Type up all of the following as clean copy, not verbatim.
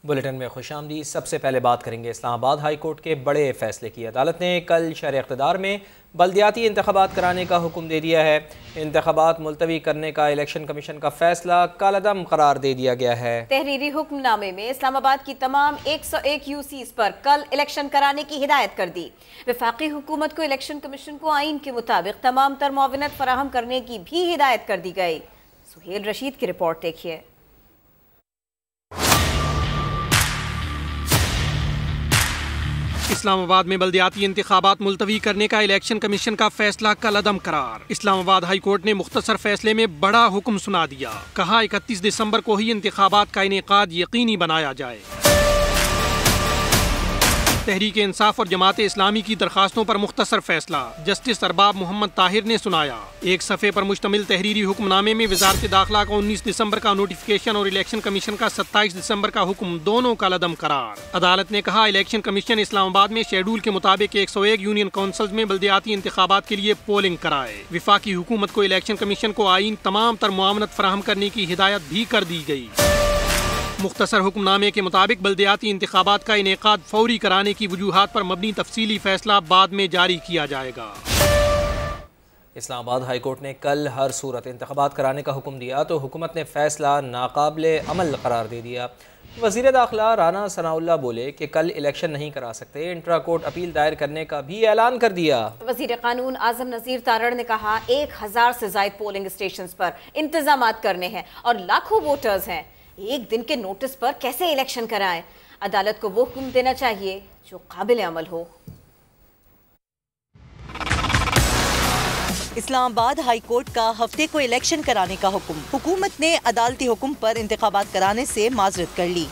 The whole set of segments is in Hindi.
बुलेटिन में खुशामदीद। सबसे पहले बात करेंगे इस्लामाबाद हाई कोर्ट के बड़े फैसले की। अदालत ने कल शहर इक़्तिदार में बल्दियाती इंतख़ाबात कराने का हुक्म दे दिया है। इंतख़ाबात मुलतवी करने का इलेक्शन कमीशन का फैसला कलअदम करार दे दिया गया है। तहरीरी हुक्मनामे में इस्लामाबाद की तमाम 101 यूसीज पर कल इलेक्शन कराने की हिदायत कर दी। वफाकी हुकूमत को इलेक्शन कमीशन को आइन के मुताबिक तमाम तर मुआवनत फराहम करने की भी हिदायत कर दी गई। सुहेल रशीद की रिपोर्ट देखिए। इस्लामाबाद में बल्दियाती इंतखाबात मुलतवी करने का इलेक्शन कमीशन का फैसला कलअदम करार। इस्लामाबाद हाई कोर्ट ने मुख्तसर फैसले में बड़ा हुक्म सुना दिया। कहा 31 दिसंबर को ही इंतखाबात का इनेकाद यकीनी बनाया जाए। तहरीक इंसाफ और जमात इस्लामी की दरखास्तों पर मुख्तसर फैसला जस्टिस अरबाब मोहम्मद ताहिर ने सुनाया। एक सफ़े पर मुश्तमिल तहरीरी हुक्मनामे में वजारत दाखिला का 19 दिसंबर का नोटिफिकेशन और इलेक्शन कमीशन का 27 दिसंबर का हुक्म दोनों कलअदम करार। अदालत ने कहा इलेक्शन कमीशन इस्लामाबाद में शेड्यूल के मुताबिक 101 यूनियन काउंसिल्स में बल्दियाती इंतखाबात के लिए पोलिंग कराए। विफाकी हुकूमत को इलेक्शन कमीशन को आइन तमाम तर मुआवनत फराहम करने की हिदायत भी कर दी गई। मुख्तसर हुक्मनामे के मुताबिक बल्दियाती इंतखाबात का इनेकाद फौरी कराने की वजूहात पर मबनी तफसीली फैसला बाद में जारी किया जाएगा। इस्लामाबाद हाई कोर्ट ने कल हर सूरत इंतखाबात कराने का हुक्म दिया तो हुकूमत ने फैसला नाकाबिले अमल करार दे दिया। वज़ीर दाखिला राना सनाउल्लाह बोले कि कल इलेक्शन नहीं करा सकते। इंट्रा कोर्ट अपील दायर करने का भी ऐलान कर दिया। वज़ीर कानून आज़म नज़ीर तारड़ ने कहा 1000 से ज़ायद पोलिंग स्टेशन पर इंतजाम करने हैं और लाखों वोटर्स हैं। एक दिन के नोटिस पर कैसे इलेक्शन कराएं? अदालत को वो हुक्म देना चाहिए जो काबिल अमल हो। इस्लामाबाद हाई कोर्ट का हफ्ते को इलेक्शन कराने का हुक्म। हुकूमत ने अदालती हुक्म पर इंतखाबात कराने से माजरत कर ली।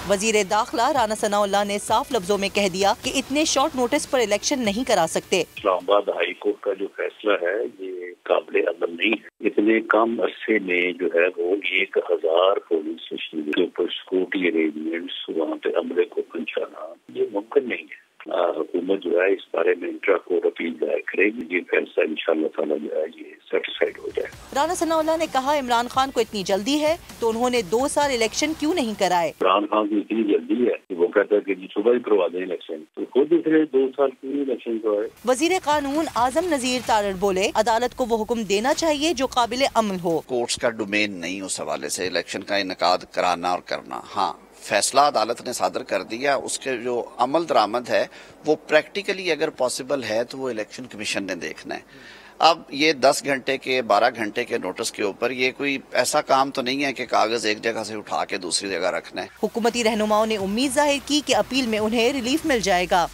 वजीर दाखिला राना सनाउल्लाह ने साफ लफ्जों में कह दिया कि इतने शॉर्ट नोटिस पर इलेक्शन नहीं करा सकते। इस्लामाबाद हाई कोर्ट का जो फैसला है ये काबिल अमल नहीं है। इतने कम अरसे में जो है वो 1000 पोलिंग स्टेशन के ऊपर सिक्योरिटी अरेंजमेंट्स वहाँ पे अमले को पहुँचाना ये मुमकिन नहीं है। हुकूमत जो है इस बारे में इंट्रा कोर्ट अपील दायर करेगी। ये फैसला इंशाअल्लाह ताला जो है ये सेटिस्फाइड हो जाए। राना सनाउल्लाह ने कहा इमरान खान को इतनी जल्दी है तो उन्होंने 2 साल इलेक्शन क्यों नहीं कराए। इमरान खान को इतनी जल्दी है कि वो कहता है कि जी सुबह ही करवा दें इलेक्शन, तो खुद इसलिए 2 साल क्यों नहीं इलेक्शन करवाए। वजीर कानून आजम नजीर तारड़ बोले अदालत को वो हुक्म देना चाहिए जो काबिल अमल हो। कोर्ट्स का डोमेन नहीं उस हवाले से इलेक्शन का इनकाद कराना और करना। हाँ, फैसला अदालत ने सादर कर दिया, उसके जो अमल दरामद है वो प्रैक्टिकली अगर पॉसिबल है तो वो इलेक्शन कमीशन ने देखना है। अब ये 10 घंटे के 12 घंटे के नोटिस के ऊपर ये कोई ऐसा काम तो नहीं है कि कागज एक जगह से उठा के दूसरी जगह रखना है। हुकूमती रहनुमाओं ने उम्मीद जाहिर की कि अपील में उन्हें रिलीफ मिल जाएगा।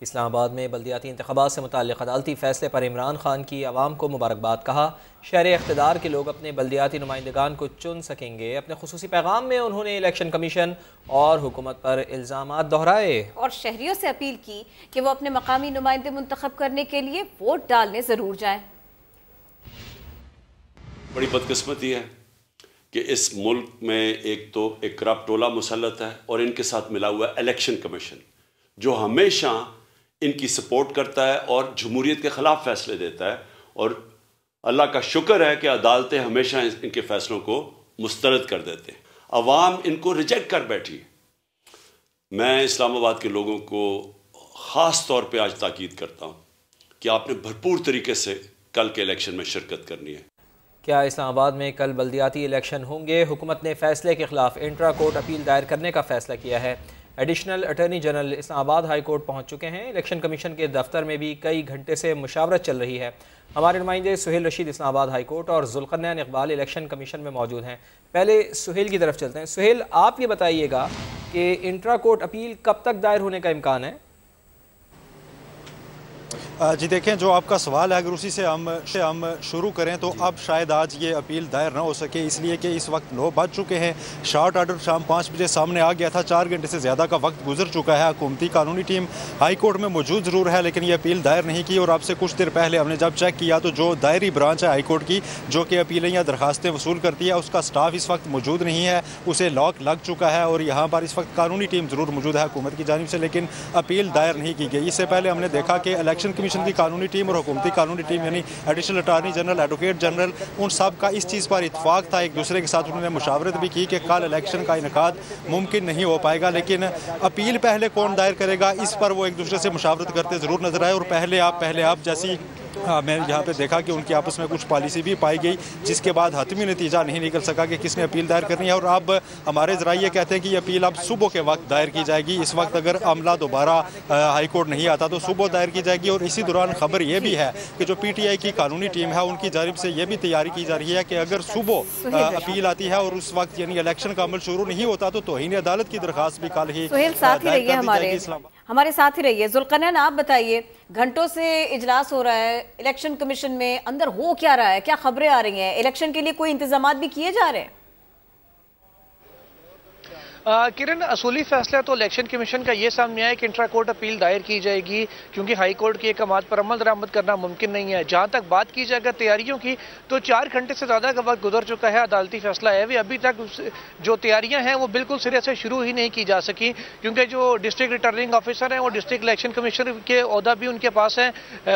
इस्लामाबाद में बल्दियाती इंतखाबात से मुताल्लिक़ अदालती फैसले पर इमरान खान की आवाम को मुबारकबाद। कहा शहर इक़्तिदार के लोग अपने बल्दियाती नुमाइंदगान को चुन सकेंगे। अपने खुसूसी पैगाम में उन्होंने इलेक्शन कमीशन और हुकूमत पर इल्ज़ामात दोहराए और शहरियों से अपील की कि वो अपने मकामी नुमाइंदे मुंतखब करने के लिए वोट डालने ज़रूर जाएं। बड़ी बदकिस्मती है कि इस मुल्क में एक तो एक करप्ट टोला मुसल्लत है और इनके साथ मिला हुआ इलेक्शन कमीशन जो हमेशा इनकी सपोर्ट करता है और जमहूरियत के ख़िलाफ़ फ़ैसले देता है। और अल्लाह का शुक्र है कि अदालतें हमेशा इनके फ़ैसलों को मुस्तरद कर देते हैं। अवाम इनको रिजेक्ट कर बैठी। मैं इस्लामाबाद के लोगों को ख़ास तौर पे आज ताकीद करता हूँ कि आपने भरपूर तरीके से कल के इलेक्शन में शिरकत करनी है। क्या इस्लामाबाद में कल बल्दियाती इलेक्शन होंगे? हुकूमत ने फैसले के खिलाफ इंट्रा कोर्ट अपील दायर करने का फैसला किया है। Additional attorney general Islamabad high court पहुँच चुके हैं। इलेक्शन कमीशन के दफ्तर में भी कई घंटे से मुशावरत चल रही है। हमारे नुमाइंदे सुहेल रशीद इस्लामाबाद हाई कोर्ट और जुल्करनैन इकबाल इलेक्शन कमीशन में मौजूद हैं। पहले सुहेल की तरफ चलते हैं। सुहेल, आप ये बताइएगा कि इंट्रा कोर्ट अपील कब तक दायर होने का इम्कान है? जी देखें, जो आपका सवाल है अगर उसी से हम शुरू करें तो अब शायद आज ये अपील दायर ना हो सके, इसलिए कि इस वक्त 9 बज चुके हैं। शॉर्ट आर्डर शाम 5 बजे सामने आ गया था। 4 घंटे से ज़्यादा का वक्त गुजर चुका है। हुकूमती कानूनी टीम हाई कोर्ट में मौजूद ज़रूर है लेकिन ये अपील दायर नहीं की। और आपसे कुछ देर पहले हमने जब चेक किया तो जो दायरी ब्रांच है हाई कोर्ट की जो कि अपीलें या दरखास्तें वसूल करती है उसका स्टाफ इस वक्त मौजूद नहीं है, उसे लॉक लग चुका है। और यहाँ पर इस वक्त कानूनी टीम ज़रूर मौजूद है हुकूमत की जानिब से, लेकिन अपील दायर नहीं की गई। इससे पहले हमने देखा कि इलेक्शन कमीशन की कानूनी टीम और हुकूमती कानूनी टीम यानी additional attorney general, advocate general, उन सब का इस चीज़ पर इतफाक़ था, एक दूसरे के साथ उन्होंने मुशावरत भी की कि कल इलेक्शन का इनेकाद मुमकिन नहीं हो पाएगा, लेकिन अपील पहले कौन दायर करेगा इस पर वो एक दूसरे से मुशावरत करते ज़रूर नजर आए। और पहले आप जैसी मैं यहाँ पे देखा कि उनकी आपस में कुछ पॉलिसी भी पाई गई, जिसके बाद हतमी नतीजा नहीं निकल सका कि किसने अपील दायर करनी है। और अब हमारे ज़रा ये कहते हैं कि ये अपील अब सुबह के वक्त दायर की जाएगी। इस वक्त अगर अमला दोबारा हाई कोर्ट नहीं आता तो सुबह दायर की जाएगी। और इसी दौरान खबर ये भी है कि जो PTI की कानूनी टीम है उनकी जानिब से ये भी तैयारी की जा रही है कि अगर सुबह अपील आती है और उस वक्त यानी इलेक्शन का अमल शुरू नहीं होता तो तौहीन अदालत की दरख्वास्त भी कल ही हमारे साथ ही रहिए। जुल्करनैन, आप बताइए, घंटों से इजलास हो रहा है इलेक्शन कमीशन में, अंदर हो क्या रहा है, क्या खबरें आ रही हैं, इलेक्शन के लिए कोई इंतजाम भी किए जा रहे हैं? किरण, असूली फैसला तो इलेक्शन कमीशन का ये सामने आया कि इंट्रा कोर्ट अपील दायर की जाएगी, क्योंकि हाई कोर्ट की अहकामात पर अमल दरामद करना मुमकिन नहीं है। जहां तक बात की जाएगा तैयारियों की, तो 4 घंटे से ज़्यादा का वक्त गुजर चुका है, अदालती फैसला है। वे अभी तक जो तैयारियां हैं वो बिल्कुल सिरे से शुरू ही नहीं की जा सकी, क्योंकि जो डिस्ट्रिक्ट रिटर्निंग ऑफिसर हैं वो डिस्ट्रिक्ट इलेक्शन कमीशनर के ओहदा भी उनके पास है,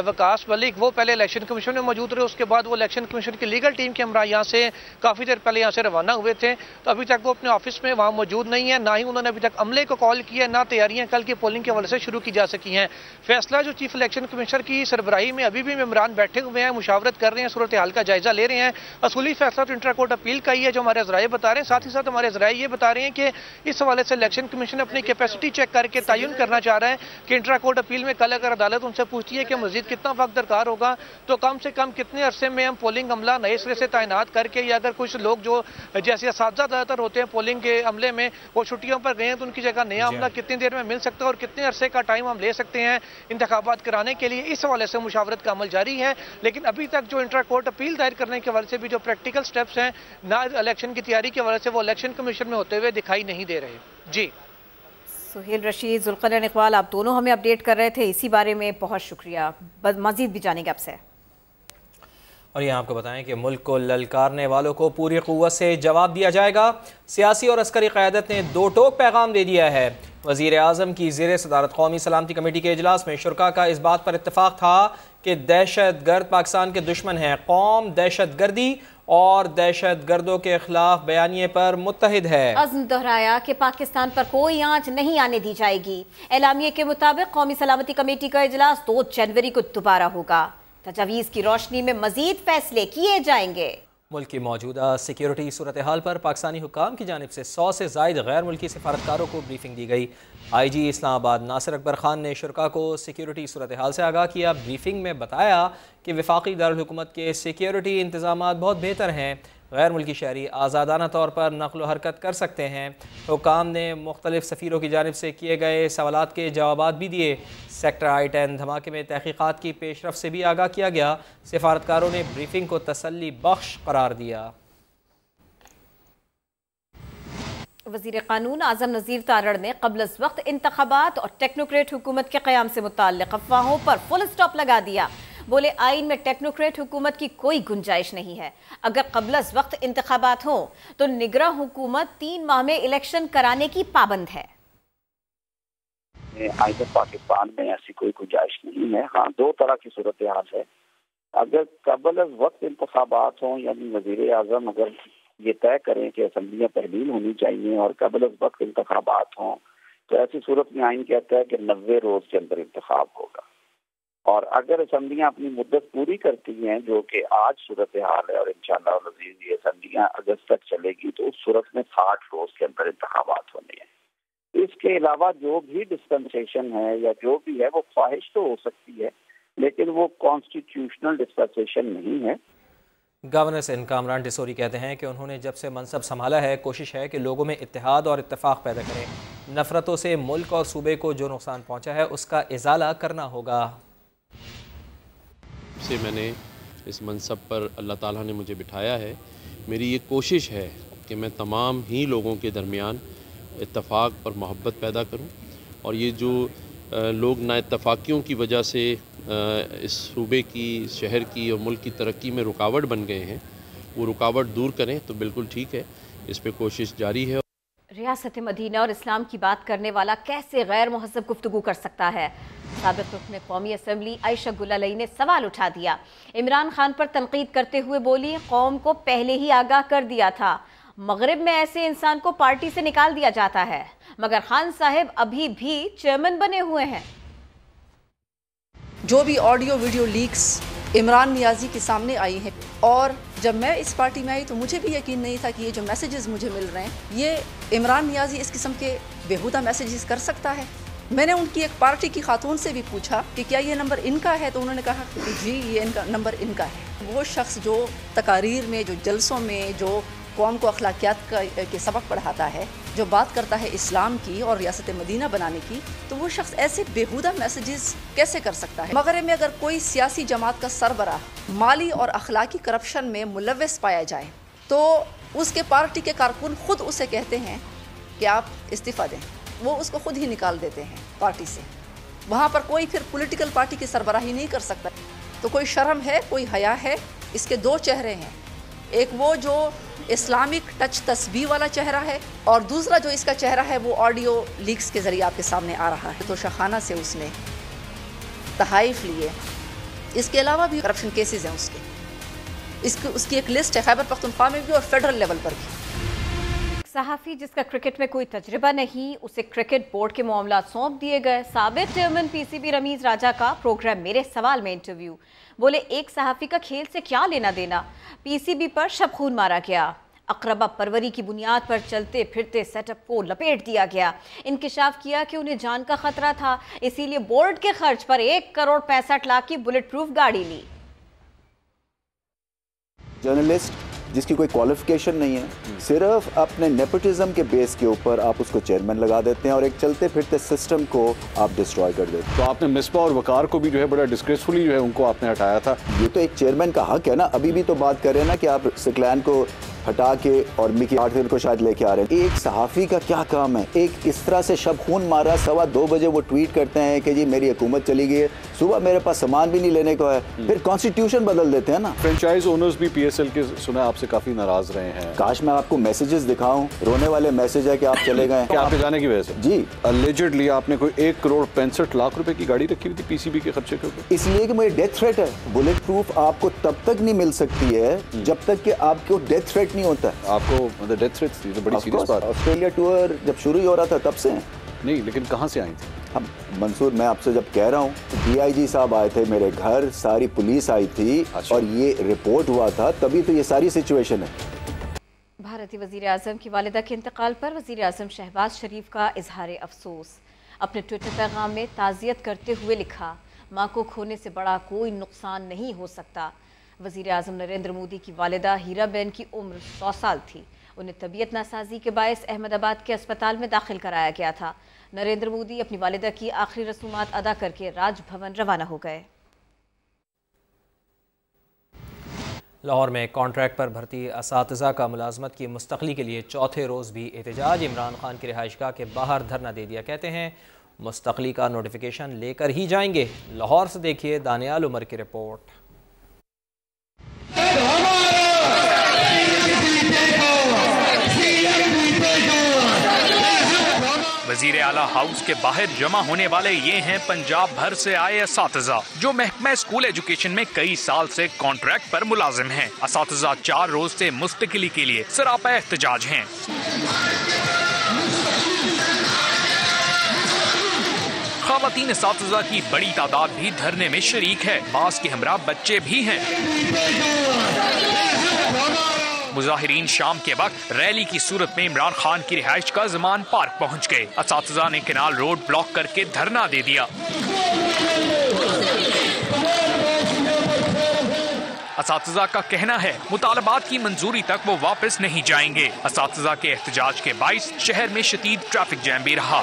वकास मलिक, वो पहले इलेक्शन कमीशन में मौजूद रहे, उसके बाद वो इलेक्शन कमीशन की लीगल टीम के हमरा यहाँ से काफ़ी देर पहले यहाँ से रवाना हुए थे, तो अभी तक वो अपने ऑफिस में वहाँ मौजूद नहीं है, ना ही उन्होंने तक अमले को कॉल किया, ना तैयारियां कल की पोलिंग के हवाले से शुरू की जा सकी हैं। फैसला जो चीफ इलेक्शन कमिश्नर की सरबराही में अभी भी मेंबरान बैठे हुए हैं, मुशावरत कर रहे हैं, सूरत हाल का जायजा ले रहे हैं। असूली फैसला तो इंट्रा कोर्ट अपील का ही है, जो हमारे ज़राए बता रहे हैं। साथ ही साथ हमारे ज़राए ये बता रहे हैं कि इस हवाले से इलेक्शन कमीशन अपनी कैपेसिटी चेक करके तयन करना चाह रहा है कि इंट्रा कोर्ट अपील में कल अगर अदालत उनसे पूछती है कि मजीद कितना वक्त दरकार होगा, तो कम से कम कितने अरसे में हम पोलिंग अमला नए सिरे से तैनात करके, या अगर कुछ लोग जो जैसे असातिज़ा ज़्यादातर होते हैं पोलिंग के अमले में, वो छुट्टियों पर गए हैं, तो उनकी जगह नया अमला कितनी देर में मिल सकता है और कितने अरसे का टाइम हम ले सकते हैं इंतखाबात कराने के लिए। इस हवाले से मुशावरत का अमल जारी है, लेकिन अभी तक जो इंट्रा कोर्ट अपील दायर करने के हवाले से भी जो प्रैक्टिकल स्टेप्स हैं ना इलेक्शन की तैयारी के हवाले से, वो इलेक्शन कमीशन में होते हुए दिखाई नहीं दे रहे। जी सुहेल रशीद, जुल्करनैन इकबाल, आप दोनों हमें अपडेट कर रहे थे इसी बारे में, बहुत शुक्रिया। मजीद भी जानेंगे आपसे। और यहाँ आपको बताएं कि मुल्क को ललकारने वालों को पूरी क़ुव्वत से जवाब दिया जाएगा। सियासी और अस्करी क़यादत ने दो टोक पैगाम दे दिया है। वज़ीर आज़म की ज़ेर सदारत कौमी सलामती कमेटी के इजलास में शुरका का इस बात पर इत्तफ़ाक़ था कि दहशत गर्द पाकिस्तान के दुश्मन हैं। कौम दहशत गर्दी और दहशत गर्दों के खिलाफ बयानिए पर मुत्तहिद है। अज़्म दोहराया कि पाकिस्तान पर कोई आंच नहीं आने दी जाएगी। एलामिये के मुताबिक कौमी सलामती कमेटी का इजलास 2 जनवरी को दोबारा होगा। तजावीज़ की रोशनी में मजीद फैसले किए जाएंगे। मुल्क की मौजूदा सिक्योरिटी सूरत हाल पर पाकिस्तानी हुक्काम की जानिब से 100 से ज़ायद गैर मुल्की सिफारतकारों को ब्रीफिंग दी गई। IG इस्लामाबाद नासिर अकबर खान ने शुरका को सिक्योरिटी सूरत हाल से आगाह किया। ब्रीफिंग में बताया कि वफाकी दारुल हुकूमत के सिक्योरिटी इंतजामात बहुत बेहतर हैं। गैर मुल्की शहरी आज़ादाना तौर पर नक़्ल हरकत कर सकते हैं। हुक्काम ने मुख्तलिफ सफ़ीरों की जानिब से किए गए सवालात के जवाबात भी दिए। सेक्टर I-10 धमाके में तहकीक़ात की पेशरफ से भी आगाह किया गया। सिफारतकारों ने ब्रीफिंग को तसल्ली बख्श करार दिया। वज़ीर क़ानून आज़म नज़ीर तारड़ ने क़ब्ल अज़ वक्त इंतख़ाबात और टेक्नोक्रेट हुकूमत के क़याम से मुताल्लिक़ अफ़वाहों पर फुल स्टॉप लगा दिया। बोले, आइन में टेक्नोक्रेट हुकूमत की कोई गुंजाइश नहीं है। अगर क़ब्ल अज़ वक्त इंतख़ाबात हों तो निगरां हुकूमत 3 माह में इलेक्शन कराने की पाबंद है। आइन पाकिस्तान में ऐसी कोई गुंजाइश नहीं है। हाँ, 2 तरह की सूरत हाल है। अगर क़ब्ल अज़ वक्त इंतख़ाबात हों, यानी वज़ीर आज़म अगर ये तय करें कि असम्बलियाँ तहलील होनी चाहिए और क़ब्ल अज़ वक्त इंतख़ाबात हों, तो ऐसी सूरत में आइन कहता है कि 90 रोज़ के अंदर इंतख़ाब होगा। और अगर असम्बलियाँ अपनी मुद्दत पूरी करती हैं, जो कि आज सूरत हाल है, और इंशाअल्लाह अज़ीज़ ये असम्बलियाँ अगस्त तक चलेगी, तो उस सूरत में 60 रोज़ के अंदर इंतख़ाबात होने हैं। इसके अलावा जो भी डिस्पेंसेशन है या जो भी है, वो ख्वाहिश तो हो सकती है, लेकिन वो कॉन्स्टिट्यूशनल डिस्पेंसेशन नहीं है। गवर्नर सिंध कामरान डिसोरी कहते हैं कि उन्होंने जब से मनसब संभाला है, कोशिश है कि लोगों में इत्तेहाद और इत्तेफाक पैदा करें। नफरतों से मुल्क और सूबे को जो नुकसान पहुंचा है उसका इजाला करना होगा। से मैंने इस मनसब पर अल्लाह ताला ने मुझे बिठाया है। मेरी ये कोशिश है कि मैं तमाम ही लोगों के दरमियान इत्तेफाक और मोहब्बत पैदा करूं, और ये जो लोग नाइत्तफाकियों की वजह से इस सूबे की, शहर की और मुल्क की तरक्की में रुकावट बन गए हैं, वो रुकावट दूर करें तो बिल्कुल ठीक है। इस पे कोशिश जारी है। रियासत मदीना और इस्लाम की बात करने वाला कैसे गैर मुहज़्ज़ब गुफ्तगू कर सकता है? साबिक रुकन कौमी असम्बली आयशा गुलालई ने सवाल उठा दिया। इमरान खान पर तनकीद करते हुए बोली, कौम को पहले ही आगाह कर दिया था, मगरिब में ऐसे इंसान को पार्टी से निकाल दिया जाता है, मगर खान साहब अभी भी चेयरमैन बने हुए हैं। जो भी audio video leaks Imran Niazi के सामने आई हैं, और जब मैं इस पार्टी में आई तो मुझे भी यकीन नहीं था कि ये जो मैसेजेस मुझे मिल रहे हैं, ये इमरान नियाजी इस किस्म के बेहुदा मैसेजेस कर सकता है। मैंने उनकी एक पार्टी की खातून से भी पूछा कि क्या ये नंबर इनका है, तो उन्होंने कहा कि जी ये इनका नंबर इनका है। वो शख्स जो तकारीर में, जो जलसों में, जो कौम को अखलाकियात के सबक पढ़ाता है, जो बात करता है इस्लाम की और रियासत मदीना बनाने की, तो वो शख्स ऐसे बेहुदा मैसेजेस कैसे कर सकता है। मगरब में अगर कोई सियासी जमात का सरबराह माली और अखलाकी करप्शन में मुलव्वस पाया जाए तो उसके पार्टी के कारकुन खुद उसे कहते हैं कि आप इस्तीफ़ा दें, वो उसको खुद ही निकाल देते हैं पार्टी से। वहाँ पर कोई फिर पॉलिटिकल पार्टी की सरबराही नहीं कर सकता। तो कोई शर्म है, कोई हया है। इसके दो चेहरे हैं, एक वो जो इस्लामिक टच तस्बीह वाला चेहरा है, और दूसरा जो इसका चेहरा है वो ऑडियो लीक्स के ज़रिए आपके सामने आ रहा है। तो शाखाना से उसने तहाइफ लिए। इसके अलावा भी करप्शन केसेस हैं उसकी एक लिस्ट है, खैबर पख्तूनख्वा में भी और फेडरल लेवल पर भी। सहाफ़ी जिसका क्रिकेट में कोई तजर्बा नहीं, उसे क्रिकेट बोर्ड के मामला सौंप दिए गए। साबिक चेयरमैन पीसीबी रमीज राजा का प्रोग्राम मेरे सवाल में इंटरव्यू। बोले, एक सहाफ़ी का खेल से क्या लेना देना, पीसीबी पर शब खून मारा गया, अकरबा परवरी की बुनियाद पर चलते फिरते सेटअप को लपेट दिया गया, इंकिशाफ किया कि उन्हें जान का खतरा था, इसीलिए बोर्ड के खर्च पर 1 करोड़ 65 लाख की बुलेट प्रूफ गाड़ी ली। जर्नलिस्ट जिसकी कोई क्वालिफिकेशन नहीं है, सिर्फ अपने नेपोटिज्म के बेस के ऊपर आप उसको चेयरमैन लगा देते हैं और एक चलते फिरते सिस्टम को आप डिस्ट्रॉय कर देते हैं। तो आपने मिसबा और वकार को भी जो है बड़ा डिस्ग्रेसफुली जो है उनको आपने हटाया था। ये तो एक चेयरमैन का हक है ना। अभी भी तो बात कर रहे हैं ना कि आप सिकलैन को हटा के और मिकी आर्थिर को शायद लेके आ रहे हैं। एक सहाफ़ी का क्या काम है? एक इस तरह से शब खून मारा, 2:15 बजे वो ट्वीट करते हैं कि जी मेरी हुकूमत चली गई है, सुबह मेरे पास सामान भी नहीं लेने को है, फिर कॉन्स्टिट्यूशन बदल देते हैं ना। फ्रेंचाइज ओनर्स भी पीएसएल के सुना आपसे काफी नाराज रहे हैं। काश मैं आपको मैसेजेस दिखाऊं, रोने वाले मैसेज है कि आप चले गए। क्या आपके जाने की वजह से? जी, अलिजिडली आपने कोई 1 करोड़ 65 लाख रुपए की गाड़ी रखी हुई थी पीसीबी के खर्चे के ऊपर, इसलिए कि मुझे डेथ थ्रेट है। बुलेट प्रूफ आपको तब तक नहीं मिल सकती है जब तक कि आपको डेथ थ्रेट नहीं होता। आपको मतलब डेथ थ्रेट थी तो बड़ी सीरियस बात। ऑस्ट्रेलिया टूर जब शुरू ही हो रहा था तब से नहीं, लेकिन कहाँ से आई थी? अब मंसूर, मैं आपसे जब कह रहा हूँ, डीआईजी साहब आए थे मेरे घर, सारी पुलिस आई थी। अच्छा। और ये रिपोर्ट हुआ था, तभी तो ये सारी सिचुएशन है। भारतीय वज़ीर आज़म की वालिदा के इंतकाल पर वज़ीर आज़म शहबाज शरीफ का इजहार अफसोस। अपने ट्विटर पैगाम में ताज़ियत करते हुए लिखा, माँ को खोने से बड़ा कोई नुकसान नहीं हो सकता। वज़ीर आज़म नरेंद्र मोदी की वालिदा हीराबेन की उम्र 100 साल थी। उन्हें तबीयत नासाजी के बायस अहमदाबाद के अस्पताल में दाखिल कराया गया था। नरेंद्र मोदी अपनी वालिदा की आखिरी रसूमात अदा करके राजभवन रवाना हो गए। लाहौर में कॉन्ट्रैक्ट पर भर्ती असातिज़ा का मुलाजमत की मुस्तक़ली के लिए चौथे रोज़ भी एहतजाज। इमरान खान की रिहाइशगाह के बाहर धरना दे दिया। कहते हैं मुस्तक़ली का नोटिफिकेशन लेकर ही जाएंगे। लाहौर से देखिए दानियाल उमर की रिपोर्ट। वजीर आला हाउस के बाहर जमा होने वाले ये हैं पंजाब भर से आए असातिज़ा जो महकमा स्कूल एजुकेशन में कई साल से कॉन्ट्रैक्ट पर मुलाजिम हैं। असातिज़ा 4 रोज से मुस्तकिली के लिए सरापा एहतजाज हैं। ख़वातीन असातिज़ा की बड़ी तादाद भी धरने में शरीक है। बास के हमरा बच्चे भी हैं। मुजाहिरीन शाम के वक्त रैली की सूरत में इमरान खान की रिहाइश का ज़मान पार्क पहुंच गए। असातिज़ा ने कैनाल रोड ब्लॉक करके धरना दे दिया। असातिज़ा का कहना है मुतालबात की मंजूरी तक वो वापस नहीं जाएंगे। असातिज़ा के एहतजाज के बाइस शहर में शदीद ट्रैफिक जैम भी रहा।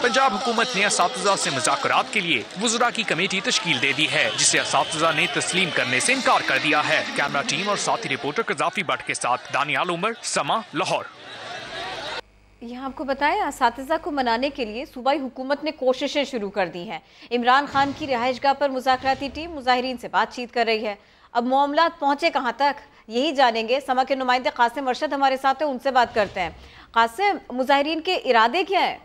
पंजाब हुकूमत ने असातिज़ा से मुज़ाकरात के लिए वुज़रा की कमेटी तश्कील दे दी है, जिसे असातिज़ा ने तस्लीम करने से इनकार कर दिया है। कैमरा टीम और साथी रिपोर्टर कज़ाफ़ी भट्ट के साथ दानियाल उमर, समा, लाहौर। यहाँ आपको बताएं, असातिज़ा को मनाने के लिए सूबाई हुकूमत ने कोशिशें शुरू कर दी हैं। इमरान खान की रिहाइशगाह पर मुज़ाकराती टीम मुज़ाहिरीन से बातचीत कर रही है। अब मामलात पहुँचे कहाँ तक? यही जानेंगे। समा के नुमाइंदे कासिम अरशद हमारे साथ हैं, उनसे बात करते हैं। कासिम, मुजाहिरीन के इरादे क्या हैं?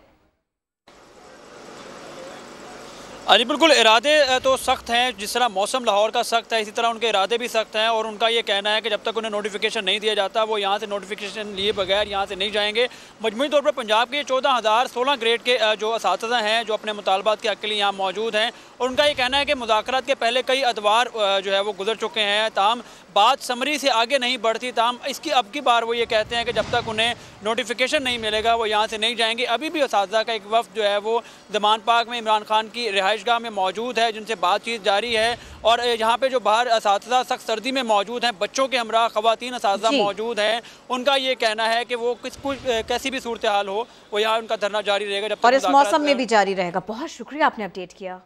जी बिल्कुल, इरादे तो सख्त हैं। जिस तरह मौसम लाहौर का सख्त है, इसी तरह उनके इरादे भी सख्त हैं और उनका ये कहना है कि जब तक उन्हें नोटिफिकेशन नहीं दिया जाता वो यहाँ से नोटिफिकेशन लिए बगैर यहाँ से नहीं जाएंगे। मजमूई तौर पर पंजाब के 14,016 ग्रेड के जो असातिज़ा हैं जो अपने मुतालबात के हक़ के लिए यहाँ मौजूद हैं, और उनका ये कहना है कि मुज़ाकरात के पहले कई अदवार जो है वो गुजर चुके हैं, ताहम बात समरी से आगे नहीं बढ़ती। ताहम इसकी अब की बार वो ये कहते हैं कि जब तक उन्हें नोटिफिकेशन नहीं मिलेगा वो यहाँ से नहीं जाएंगे। अभी भी असातिज़ा का एक वफ़द जो है वो दमान पार्क में इमरान खान की रिहाइशगाह में मौजूद है, जिनसे बातचीत जारी है। और यहाँ पे जो बाहर असातिज़ा सख्त सर्दी में मौजूद हैं, बच्चों के हमरा ख़वातीन असातिज़ा मौजूद हैं, उनका ये कहना है कि वो कैसी भी सूरत हाल हो वो यहाँ उनका धरना जारी रहेगा जब तक, और इस मौसम में भी जारी रहेगा। बहुत शुक्रिया, आपने अपडेट किया।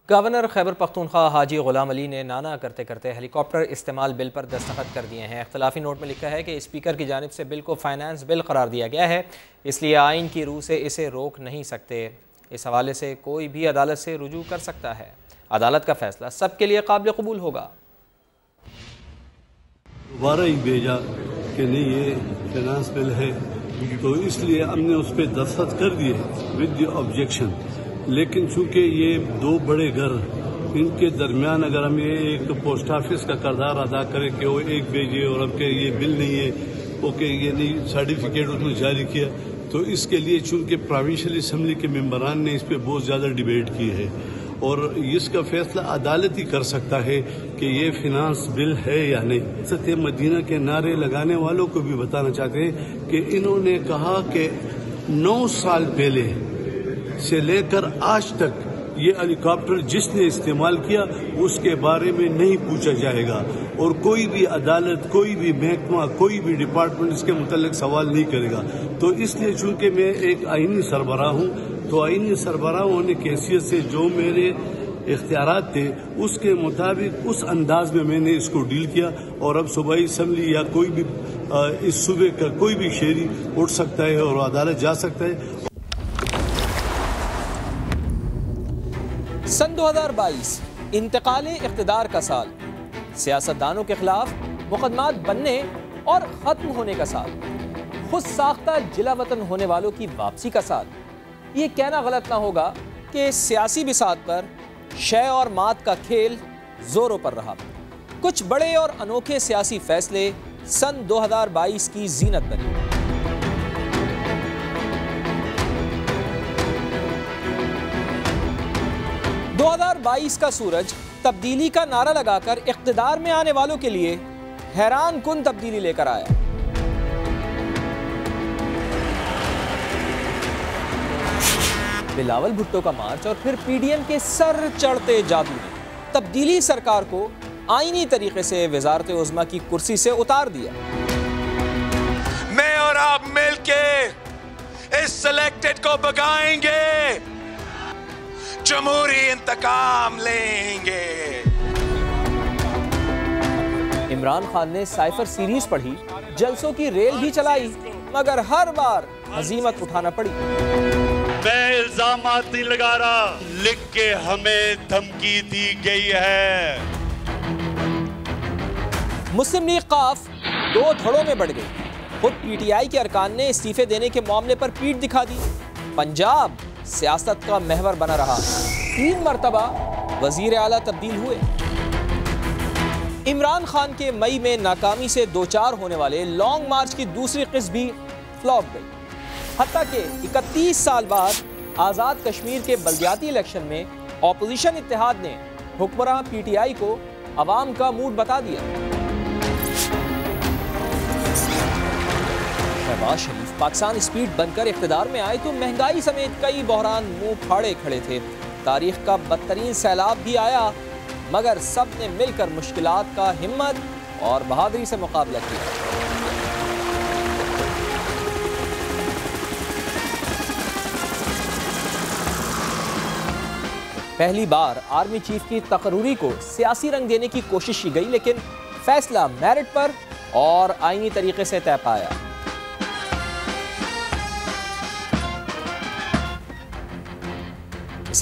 गवर्नर खैबर पख्तूनख्वा हाजी गुलाम अली ने नाना करते करते हेलीकॉप्टर इस्तेमाल बिल पर दस्तखत कर दिए हैं। इख्तलाफी नोट में लिखा है कि स्पीकर की जानिब से बिल को फाइनेंस बिल करार दिया गया है, इसलिए आइन की रूह से इसे रोक नहीं सकते। इस हवाले से कोई भी अदालत से रुजू कर सकता है। अदालत का फैसला सबके लिए काबिल कबूल होगा। दोबारा ही भेजा कि नहीं ये फाइनेंस बिल है, तो इसलिए हमने उस पर दस्तखत कर दिए विद द ऑब्जेक्शन। लेकिन चूंकि ये दो बड़े घर, इनके दरमियान अगर हम ये एक तो पोस्ट ऑफिस का किरदार अदा करें कि वो एक भेजे और अब के ये बिल नहीं है, ओके ये नहीं सर्टिफिकेट उसने जारी किया, तो इसके लिए चूंकि प्रोविंशियल असम्बली के मेंबरान ने इस पर बहुत ज़्यादा डिबेट की है और इसका फैसला अदालत ही कर सकता है कि ये फिनांस बिल है या नहीं। सत्य मदीना के नारे लगाने वालों को भी बताना चाहते हैं कि इन्होंने कहा कि 9 साल पहले से लेकर आज तक ये हेलीकॉप्टर जिसने इस्तेमाल किया उसके बारे में नहीं पूछा जाएगा और कोई भी अदालत, कोई भी महकमा, कोई भी डिपार्टमेंट इसके मुतालिक सवाल नहीं करेगा। तो इसलिए चूंकि मैं एक आईनी सरबराह हूँ, तो आईनी सरबराह होने की हैसियत से जो मेरे इख्तियारात थे उसके मुताबिक उस अंदाज में मैंने इसको डील किया और अब सूबाई असम्बली या कोई भी इस सूबे का कोई भी शहरी उठ सकता है और अदालत जा सकता है। सन 2022 इंतकाल इख्तिदार का साल, सियासतदानों के खिलाफ मुकदमात बनने और खत्म होने का साल, खुद साख्ता जिला वतन होने वालों की वापसी का साल। ये कहना गलत ना होगा कि सियासी बिसात पर शय और मात का खेल जोरों पर रहा। कुछ बड़े और अनोखे सियासी फैसले सन 2022 की जीनत बने। दो 2022 का सूरज तब्दीली का नारा लगाकर इख्तिदार में आने वालों के लिए हैरान कुन तब्दीली लेकर आया। बिलावल भुट्टो का मार्च और फिर पीडीएम के सर चढ़ते जादू ने तब्दीली सरकार को आईनी तरीके से वजारत उज़्मा की कुर्सी से उतार दिया। मैं और आप मिलके इस सिलेक्टेड को भगाएंगे, जमहूरी इंतकाम लेंगे। इमरान खान ने साइफर सीरीज पढ़ी, जलसों की रेल भी चलाई, मगर हर बार हजीमत उठाना पड़ी। मैं इल्जामात नहीं लगा रहा, लिख के हमें धमकी दी गई है। मुस्लिम लीग काफ 2 धड़ों में बढ़ गई। खुद पीटीआई के अरकान ने इस्तीफे देने के मामले पर पीठ दिखा दी। पंजाब सियासत का महवर बना रहा। 3 मरतबा वजीर आला तब्दील हुए। इमरान खान के मई में नाकामी से 2-4 होने वाले लॉन्ग मार्च की दूसरी किस्त भी फ्लॉप गई। हत्ता कि 31 साल बाद आज़ाद कश्मीर के बल्दियाती इलेक्शन में ऑपोजिशन इत्तेहाद ने हुक्मरान पीटीआई को अवाम का मूड बता दिया। शहबाज शरीफ पाकिस्तान स्पीड बनकर इख्तिदार में आए तो महंगाई समेत कई बहरान मुंह फाड़े खड़े थे। तारीख का बदतरीन सैलाब भी आया, मगर सब ने मिलकर मुश्किलात का हिम्मत और बहादुरी से मुकाबला किया। पहली बार आर्मी चीफ की तकरूरी को सियासी रंग देने की कोशिश की गई, लेकिन फैसला मेरिट पर और आईनी तरीके से तय पाया।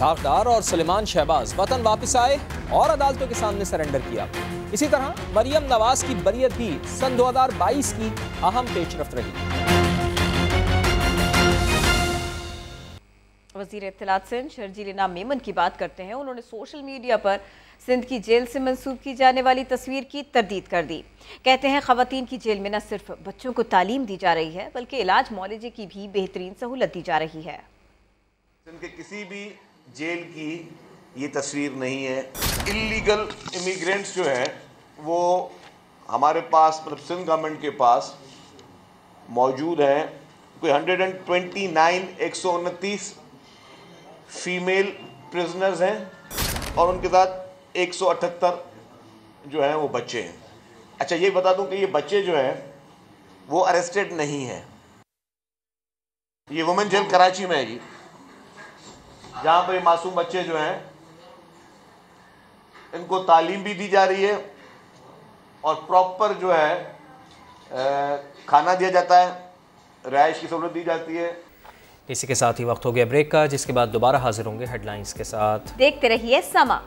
इसहाक डार और सुलेमान शहबाज वतन वापस आए और अदालतों के सामने सरेंडर किया। इसी तरह मरियम नवाज की बरियत भी सन 2022 की अहम पेशरफ्त रही। वज़ीर इत्तलात सिंध शर्जील इनाम मेमन की बात करते हैं। उन्होंने सोशल मीडिया पर सिंध की जेल से मंसूब की जाने वाली तस्वीर की तरदीद कर दी। कहते हैं ख़वातीन की जेल में न सिर्फ बच्चों को तालीम दी जा रही है बल्कि इलाज मुआलजे की भी बेहतरीन सहूलत दी जा रही है। सिंध के किसी भी जेल की ये तस्वीर नहीं है। इल्लीगल इमिग्रेंट्स जो है वो हमारे पास मतलब सिंध गवर्नमेंट के पास मौजूद हैं। कोई 129 फीमेल प्रिजनर्स हैं और उनके साथ 178 जो हैं वो बच्चे हैं। अच्छा ये बता दूं कि ये बच्चे जो हैं वो अरेस्टेड नहीं हैं। ये वुमेन जेल कराची में है जी, जहाँ पर ये मासूम बच्चे जो हैं इनको तालीम भी दी जा रही है और प्रॉपर जो है खाना दिया जाता है, रिहाइश की सहूलत दी जाती है। इसी के साथ ही वक्त हो गया ब्रेक का, जिसके बाद दोबारा हाजिर होंगे हेडलाइंस के साथ। देखते रहिए समा।